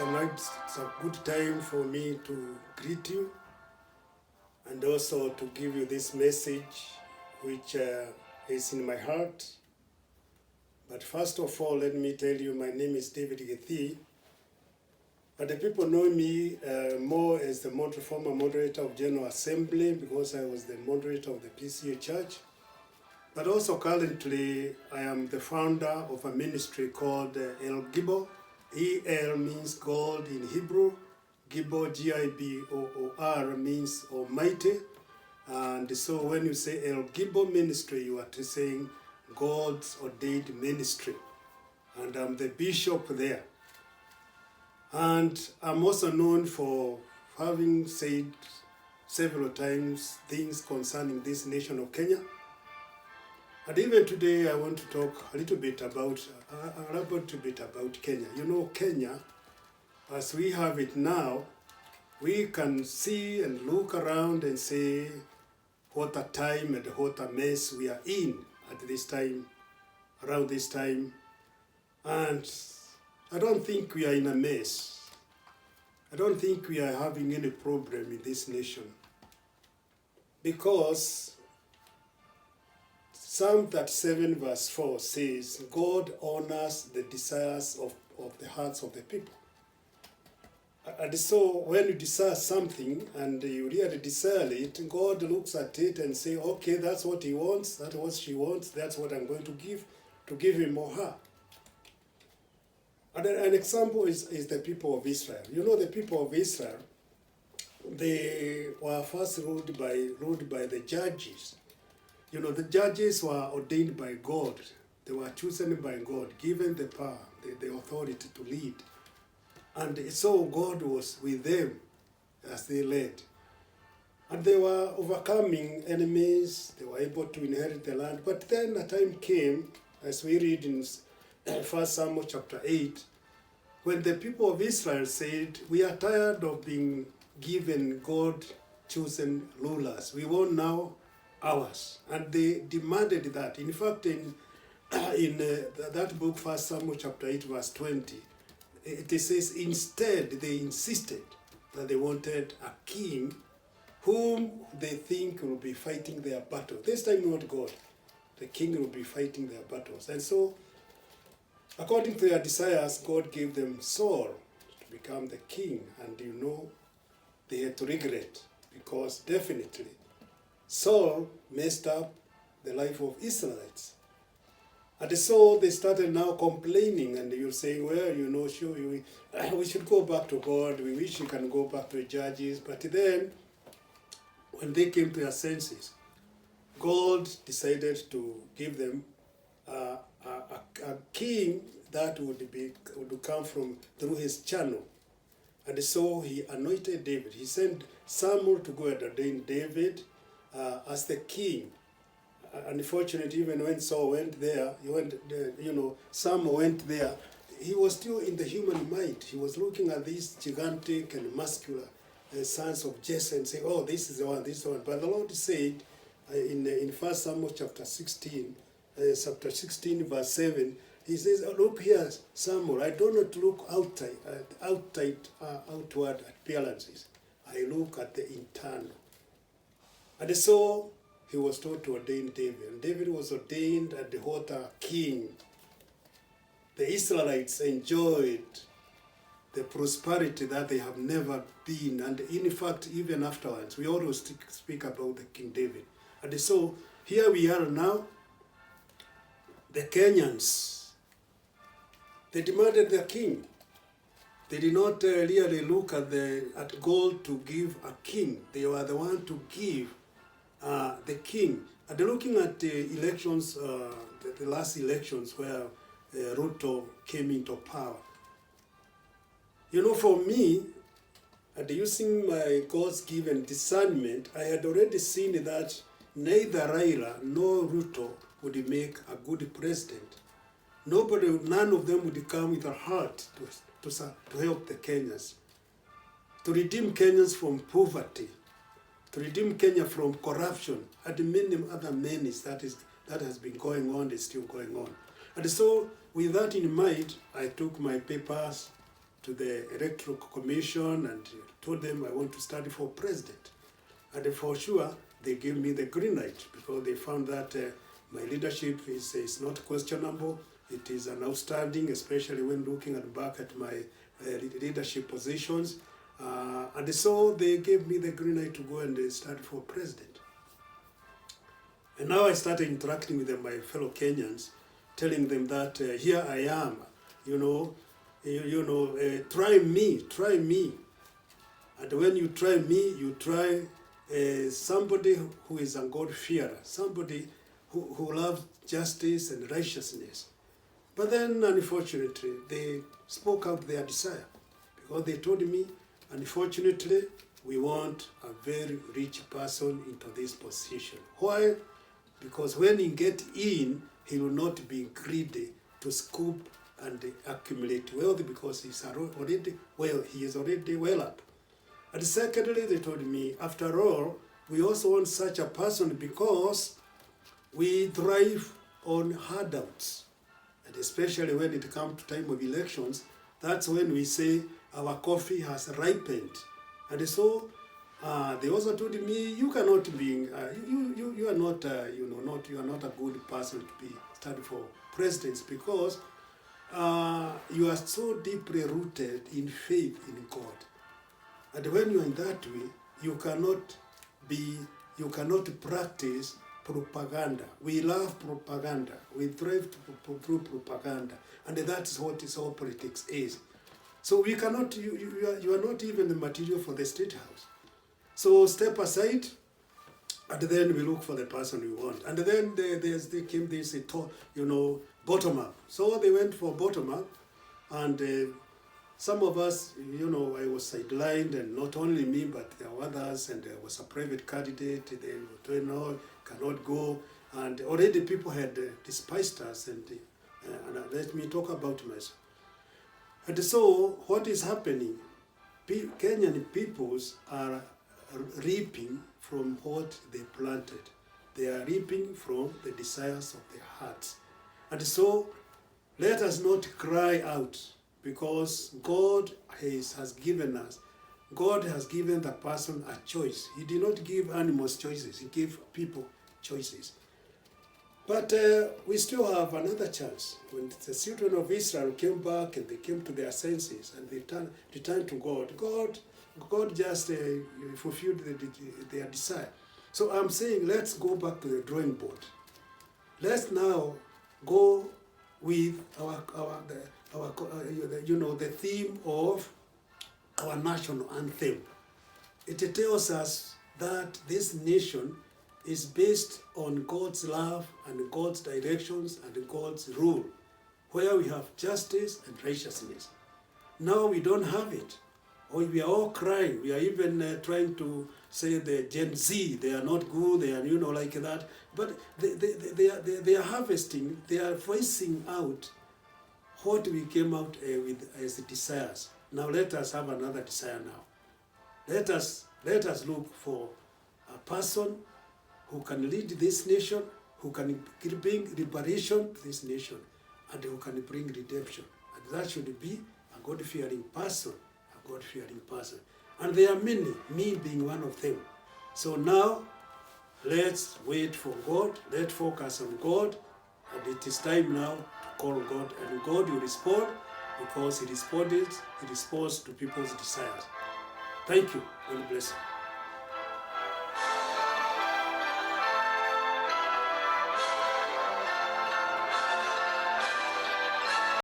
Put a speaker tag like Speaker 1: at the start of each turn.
Speaker 1: It's a good time for me to greet you and also to give you this message which is in my heart. But first of all, let me tell you, my name is David Gethi, but the people know me more as the former moderator of General Assembly because I was the moderator of the PCA Church. But also currently, I am the founder of a ministry called El Gibo. El means God in Hebrew. Gibo, G-I-B-O-O-R, means Almighty. And so when you say El Gibo Ministry, you are saying God's ordained ministry. And I'm the bishop there. And I'm also known for having said several times things concerning this nation of Kenya. And even today, I want to talk a little bit about Kenya. You know, Kenya, as we have it now, we can see and look around and say what a time and what a mess we are in at this time, around this time. And I don't think we are in a mess. I don't think we are having any problem in this nation. Because Psalm 37 verse 4 says, God honors the desires of the hearts of the people. And so when you desire something and you really desire it, God looks at it and says, okay, that's what he wants, that's what she wants, that's what I'm going to give him or her. And an example is the people of Israel. You know, the people of Israel, they were first ruled by the judges. You know, the judges were ordained by God. They were chosen by God, given the power, the authority to lead. And so God was with them as they led. And they were overcoming enemies. They were able to inherit the land. But then a time came, as we read in 1 Samuel chapter 8, when the people of Israel said, we are tired of being given God-chosen rulers. We want now ours. And they demanded that. In fact, in that book, 1 Samuel chapter 8, verse 20, it says, instead, they insisted that they wanted a king whom they think will be fighting their battle. This time, not God. The king will be fighting their battles. And so, according to their desires, God gave them Saul to become the king. And you know, they had to regret, because definitely Saul messed up the life of Israelites. And so they started now complaining, and you're saying, well, you know, sure, we should go back to God. We wish we can go back to the judges. But then, when they came to their senses, God decided to give them a king that would come through his channel. And so he anointed David. He sent Samuel to go and ordain David as the king. Unfortunately, even when Saul went there, Samuel went there, he was still in the human mind. He was looking at these gigantic and muscular sons of Jesse and saying, oh, this is the one, this is the one. But the Lord said in 1 Samuel chapter 16, verse 7, he says, look here, Samuel, I do not look outward appearances. I look at the internal. And so he was told to ordain David. And David was ordained at the water king. The Israelites enjoyed the prosperity that they have never been. And in fact, even afterwards, we always speak about the King David. And so here we are now. The Kenyans, they demanded their king. They did not really look at God to give a king. They were the one to give the king. And looking at the elections, the last elections where Ruto came into power. You know, for me, and using my God's given discernment, I had already seen that neither Raila nor Ruto would make a good president. None of them would come with a heart to help the Kenyans, to redeem Kenyans from poverty, to redeem Kenya from corruption, and many other menace that has been going on, is still going on. And so, with that in mind, I took my papers to the Electoral Commission and told them I want to study for president. And for sure, they gave me the green light because they found that my leadership is not questionable. It is an outstanding, especially when looking back at my leadership positions. And so they gave me the green light to go and study for president. And now I started interacting with my fellow Kenyans, telling them that here I am, try me. And when you try me, you try somebody who is a God-fearer, somebody who loves justice and righteousness. But then, unfortunately, they spoke out their desire because they told me, unfortunately, we want a very rich person into this position. Why? Because when he gets in, he will not be greedy to scoop and accumulate wealth because he is already well up. And secondly, they told me, after all, we also want such a person because we thrive on handouts. And especially when it comes to time of elections, that's when we say our coffee has ripened. And so they also told me, you cannot be, you are not, you are not a good person to be studying for presidents because you are so deeply rooted in faith in God. And when you are in that way, you cannot practice propaganda. We love propaganda. We thrive through propaganda. And that is what all politics is. So we cannot, you are not even the material for the State House. So step aside, and then we look for the person we want. And then they came this, bottom up. So they went for bottom up, and some of us, I was sidelined, and not only me, but there were others, and there was a private candidate, they were told, no, cannot go, and already people had despised us, and let me talk about myself. And so, what is happening? Kenyan peoples are reaping from what they planted. They are reaping from the desires of their hearts. And so, let us not cry out, because God has given the person a choice. He did not give animals choices, he gave people choices. But we still have another chance. When the children of Israel came back and they came to their senses and they returned to God just fulfilled their desire. So I'm saying, let's go back to the drawing board. Let's now go with the theme of our national anthem. It tells us that this nation is based on God's love and God's directions and God's rule, where we have justice and righteousness. Now we don't have it. Or we are all crying. We are even trying to say the Gen Z, they are not good, they are, like that. But they are harvesting, they are voicing out what we came out with as desires. Now let us have another desire now. Let us look for a person who can lead this nation, who can bring liberation to this nation, and who can bring redemption. And that should be a God-fearing person, And there are many, me being one of them. So now, let's wait for God, let's focus on God, and it is time now to call God, and God will respond, because He responds to people's desires. Thank you. God bless you.